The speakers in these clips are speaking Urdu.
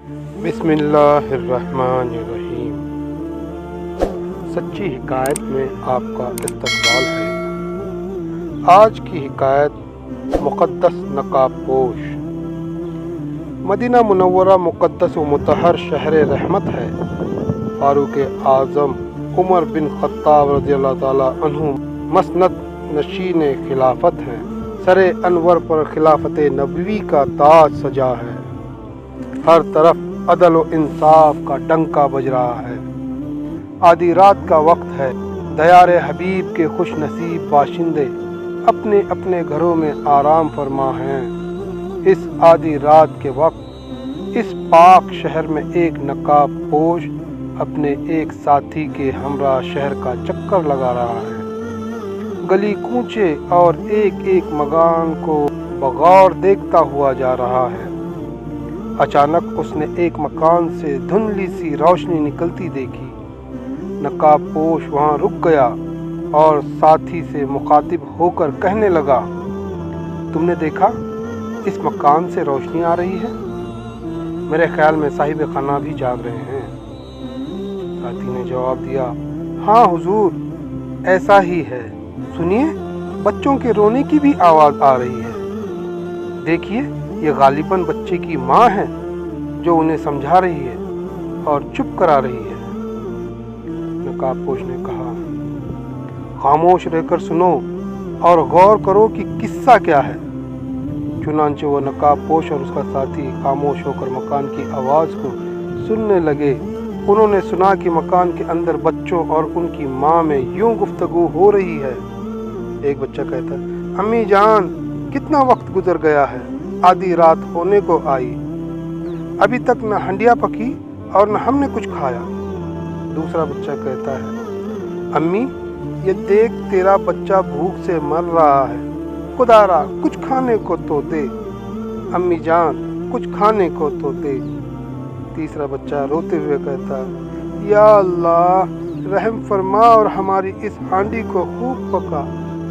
بسم اللہ الرحمن الرحیم۔ سچی حکایت میں آپ کا استقبال ہے۔ آج کی حکایت مقدس نقاب پوش۔ مدینہ منورہ مقدس و مطہر شہر رحمت ہے۔ فاروق اعظم عمر بن خطاب رضی اللہ تعالی عنہ مسند نشین خلافت ہیں۔ سر انور پر خلافت نبوی کا تاج سجا ہے۔ ہر طرف عدل و انصاف کا ڈنکا بج رہا ہے۔ آدھی رات کا وقت ہے۔ دیار حبیب کے خوش نصیب باشندے اپنے اپنے گھروں میں آرام فرما ہیں۔ اس آدھی رات کے وقت اس پاک شہر میں ایک نقاب پوش اپنے ایک ساتھی کے ہمراہ شہر کا چکر لگا رہا ہے۔ گلی کوچے اور ایک ایک مکان کو بغور دیکھتا ہوا جا رہا ہے۔ اچانک اس نے ایک مکان سے دھندلی سی روشنی نکلتی دیکھی۔ نقاب پوش وہاں رک گیا اور ساتھی سے مخاطب ہو کر کہنے لگا، تم نے دیکھا اس مکان سے روشنی آ رہی ہے؟ میرے خیال میں صاحب خانہ بھی جاگ رہے ہیں۔ ساتھی نے جواب دیا، ہاں حضور، ایسا ہی ہے۔ سنیے، بچوں کے رونے کی بھی آواز آ رہی ہے۔ دیکھیے، یہ غالباً بچے کی ماں ہے جو انہیں سمجھا رہی ہے اور چپ کرا رہی ہے۔ نقاب پوش نے کہا، خاموش رہ کر سنو اور غور کرو کہ قصہ کیا ہے۔ چنانچہ وہ نقاب پوش اور اس کا ساتھی خاموش ہو کر مکان کی آواز کو سننے لگے۔ انہوں نے سنا کہ مکان کے اندر بچوں اور ان کی ماں میں یوں گفتگو ہو رہی ہے۔ ایک بچہ کہتا ہے، امی جان، کتنا وقت گزر گیا ہے، آدھی رات ہونے کو آئی، ابھی تک نہ ہنڈیا پکی اور نہ ہم نے کچھ کھایا۔ دوسرا بچہ کہتا ہے، امی، یہ دیکھ تیرا بچہ بھوک سے مر رہا ہے، خدا را کچھ کھانے کو تو دے، امی جان کچھ کھانے کو تو دے۔ تیسرا بچہ روتے ہوئے کہتا ہے، یا اللہ، رحم فرما اور ہماری اس ہانڈی کو خوب پکا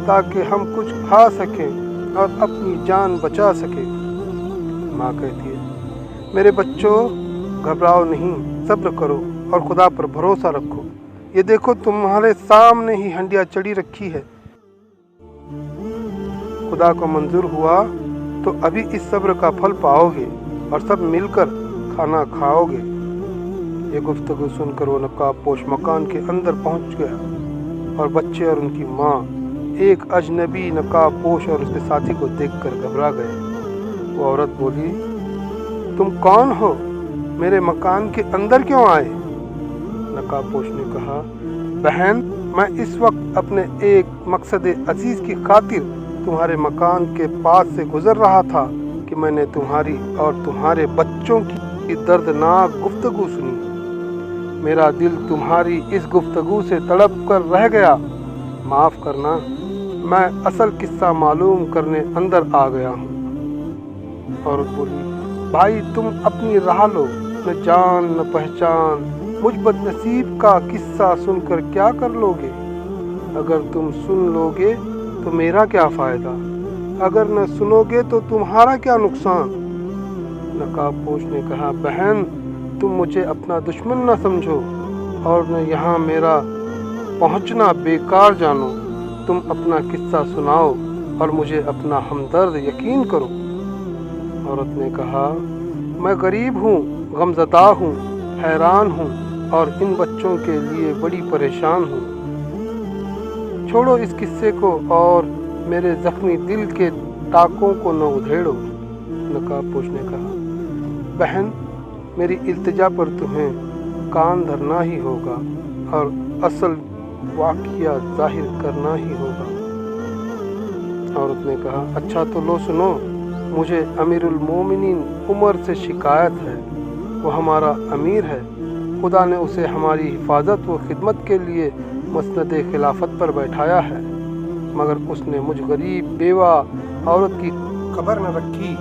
تاکہ ہم کچھ کھا سکیں اور اپنی جان بچا سکیں۔ ماں کہتی ہے، میرے بچوں، گھبراؤ نہیں، صبر کرو اور خدا پر بھروسہ رکھو۔ یہ دیکھو، تمہارے سامنے ہی ہنڈیا چڑھی رکھی ہے۔ خدا کو منظور ہوا تو ابھی اس صبر کا پھل پاؤ گے اور سب مل کر کھانا کھاؤ گے۔ یہ گفتگو سن کر وہ نقاب پوش مکان کے اندر پہنچ گیا اور بچے اور ان کی ماں ایک اجنبی نقاب پوش اور اس کے ساتھی کو دیکھ کر گھبرا گئے۔ وہ عورت بولی، تم کون ہو؟ میرے مکان کے اندر کیوں آئے؟ نقاب پوش نے کہا، بہن، میں اس وقت اپنے ایک مقصد عزیز کی خاطر تمہارے مکان کے پاس سے گزر رہا تھا کہ میں نے تمہاری اور تمہارے بچوں کی دردناک گفتگو سنی۔ میرا دل تمہاری اس گفتگو سے تڑپ کر رہ گیا۔ معاف کرنا، میں اصل قصہ معلوم کرنے اندر آ گیا ہوں۔ عورت بولی، بھائی، تم اپنی راہ لو، نہ جان نہ پہچان، مجھ بد نصیب کا قصہ سن کر کیا کر لو گے؟ اگر تم سن لو گے تو میرا کیا فائدہ، اگر نہ سنو گے تو تمہارا کیا نقصان؟ نقاب پوش نے کہا، بہن، تم مجھے اپنا دشمن نہ سمجھو اور نہ یہاں میرا پہنچنا بیکار جانو۔ تم اپنا قصہ سناؤ اور مجھے اپنا ہمدرد یقین کرو۔ عورت نے کہا، میں غریب ہوں، غمزدہ ہوں، حیران ہوں اور ان بچوں کے لیے بڑی پریشان ہوں۔ چھوڑو اس قصے کو اور میرے زخمی دل کے ٹاکوں کو نہ ادھیڑو۔ نقاب پوش نے کہا، بہن، میری التجا پر تمہیں کان دھرنا ہی ہوگا اور اصل واقعہ ظاہر کرنا ہی ہوگا۔ عورت نے کہا، اچھا تو لو سنو، مجھے امیر المومنین عمر سے شکایت ہے۔ وہ ہمارا امیر ہے، خدا نے اسے ہماری حفاظت و خدمت کے لیے مسند خلافت پر بیٹھایا ہے، مگر اس نے مجھ غریب بیوہ عورت کی خبر نہ رکھی۔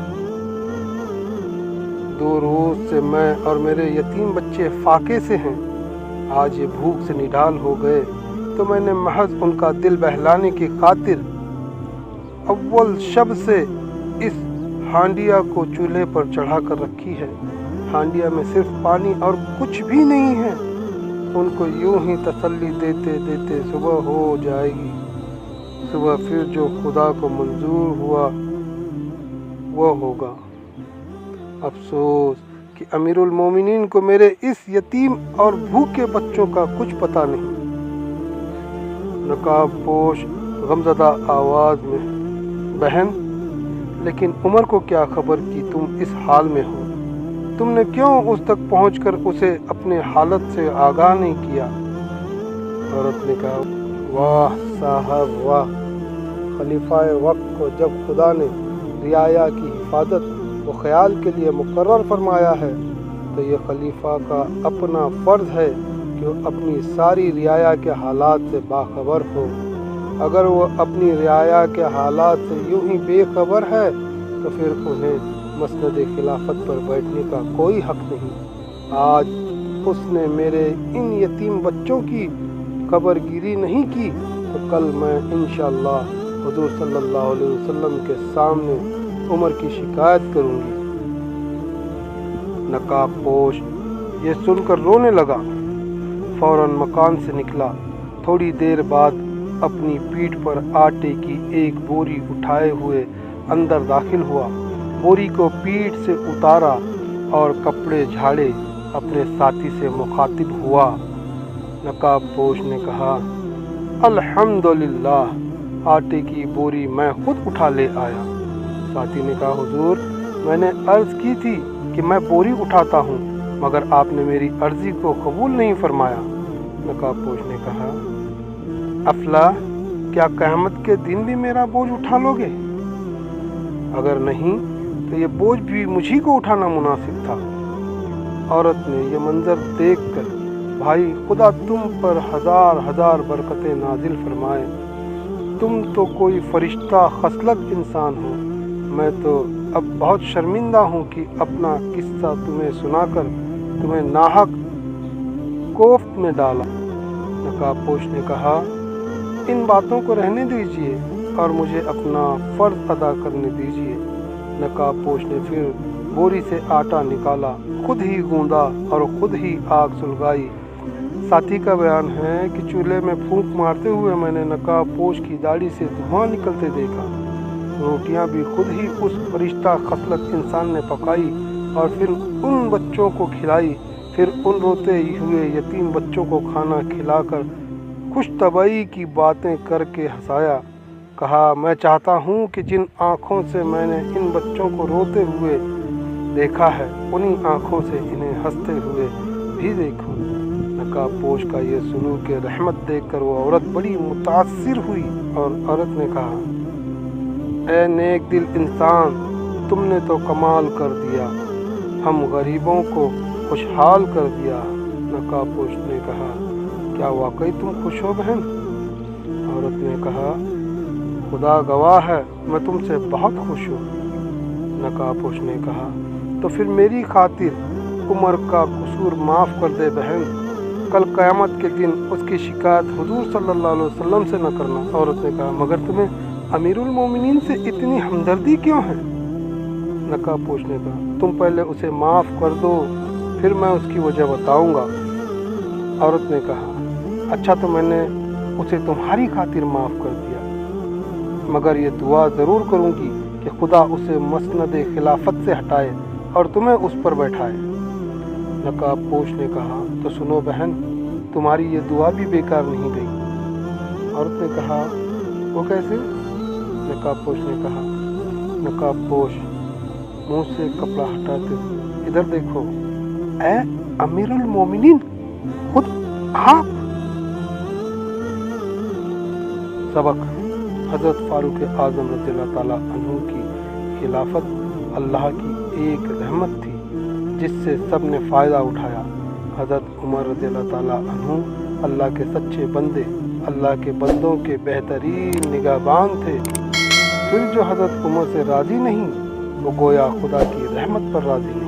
2 روز سے میں اور میرے یتیم بچے فاقے سے ہیں۔ آج یہ بھوک سے نڈال ہو گئے تو میں نے محض ان کا دل بہلانے کی خاطر اول شب سے اس ہانڈیا کو چولہے پر چڑھا کر رکھی ہے۔ ہانڈیا میں صرف پانی اور کچھ بھی نہیں ہے۔ ان کو یوں ہی تسلی دیتے دیتے صبح ہو جائے گی۔ صبح پھر جو خدا کو منظور ہوا وہ ہوگا۔ افسوس کہ امیر المومنین کو میرے اس یتیم اور بھوکے بچوں کا کچھ پتہ نہیں۔ نقاب پوش غمزدہ آواز میں: بہن، لیکن عمر کو کیا خبر کہ تم اس حال میں ہو؟ تم نے کیوں اس تک پہنچ کر اسے اپنے حالت سے آگاہ نہیں کیا؟ عورت نے کہا: واہ صاحب واہ! خلیفہ وقت کو جب خدا نے رعایا کی حفاظت و خیال کے لیے مقرر فرمایا ہے تو یہ خلیفہ کا اپنا فرض ہے کہ وہ اپنی ساری رعایا کے حالات سے باخبر ہو۔ اگر وہ اپنی رعایا کے حالات سے یوں ہی بے خبر ہے تو پھر انہیں مسند خلافت پر بیٹھنے کا کوئی حق نہیں۔ آج اس نے میرے ان یتیم بچوں کی خبر گیری نہیں کی تو کل میں انشاءاللہ حضور صلی اللہ علیہ وسلم کے سامنے عمر کی شکایت کروں گی۔ نقاب پوش یہ سن کر رونے لگا، فوراً مکان سے نکلا۔ تھوڑی دیر بعد اپنی پیٹھ پر آٹے کی ایک بوری اٹھائے ہوئے اندر داخل ہوا، بوری کو پیٹھ سے اتارا اور کپڑے جھاڑے اپنے ساتھی سے مخاطب ہوا۔ نقاب پوش نے کہا: الحمدللہ، آٹے کی بوری میں خود اٹھا لے آیا۔ ساتھی نے کہا: حضور، میں نے عرض کی تھی کہ میں بوری اٹھاتا ہوں، مگر آپ نے میری عرضی کو قبول نہیں فرمایا۔ نقاب پوش نے کہا: افلا، کیا قیامت کے دن بھی میرا بوجھ اٹھا لو گے؟ اگر نہیں تو یہ بوجھ بھی مجھی کو اٹھانا مناسب تھا۔ عورت نے یہ منظر دیکھ کر: بھائی، خدا تم پر ہزار ہزار برکتیں نازل فرمائے۔ تم تو کوئی فرشتہ خصلت انسان ہو۔ میں تو اب بہت شرمندہ ہوں کہ اپنا قصہ تمہیں سنا کر تمہیں ناحق کوفت میں ڈالا۔ نقاب پوش نے کہا: ان باتوں کو رہنے دیجیے اور مجھے اپنا فرض ادا کرنے دیجیے۔ نقاب پوش نے پھر بوری سے آٹا نکالا، خود ہی گوندا اور خود ہی آگ سلگائی۔ ساتھی کا بیان ہے کہ چولہے میں پھونک مارتے ہوئے میں نے نقاب پوش کی داڑھی سے دھواں نکلتے دیکھا۔ روٹیاں بھی خود ہی اس فرشتہ خصلت انسان نے پکائی اور پھر ان بچوں کو کھلائی۔ پھر ان روتے ہوئے یتیم بچوں کو کھانا کھلا کر خوش طبعی کی باتیں کر کے ہنسایا۔ کہا: میں چاہتا ہوں کہ جن آنکھوں سے میں نے ان بچوں کو روتے ہوئے دیکھا ہے انہی آنکھوں سے انہیں ہنستے ہوئے بھی دیکھوں۔ نقاب پوش کا یہ سلوک رحمت دیکھ کر وہ عورت بڑی متاثر ہوئی اور عورت نے کہا: اے نیک دل انسان، تم نے تو کمال کر دیا، ہم غریبوں کو خوشحال کر دیا۔ نقاب پوش نے کہا: کیا واقعی تم خوش ہو بہن؟ عورت نے کہا: خدا گواہ ہے، میں تم سے بہت خوش ہوں۔ نقاب پوش نے کہا: تو پھر میری خاطر عمر کا قصور معاف کر دے بہن، کل قیامت کے دن اس کی شکایت حضور صلی اللہ علیہ وسلم سے نہ کرنا۔ عورت نے کہا: مگر تمہیں امیر المومنین سے اتنی ہمدردی کیوں ہے؟ نقاب پوش نے کہا: تم پہلے اسے معاف کر دو، پھر میں اس کی وجہ بتاؤں گا۔ عورت نے کہا: اچھا، تو میں نے اسے تمہاری خاطر معاف کر دیا، مگر یہ دعا ضرور کروں گی کہ خدا اسے مسند خلافت سے ہٹائے اور تمہیں اس پر بیٹھائے۔ نقاب پوش نے کہا: تو سنو بہن، تمہاری یہ دعا بھی بیکار نہیں گئی۔ عورت نے کہا: وہ کیسے؟ نقاب پوش نے کہا: نقاب پوش منہ سے کپڑا ہٹاتے ہوئے: ادھر دیکھو اے امیر المومنین، خود آپ۔ سبق: حضرت فاروق اعظم رضی اللہ تعالیٰ عنہ کی خلافت اللہ کی ایک رحمت تھی جس سے سب نے فائدہ اٹھایا۔ حضرت عمر رضی اللہ تعالیٰ عنہ اللہ کے سچے بندے، اللہ کے بندوں کے بہترین نگہبان تھے۔ پھر جو حضرت عمر سے راضی نہیں وہ گویا خدا کی رحمت پر راضی نہیں۔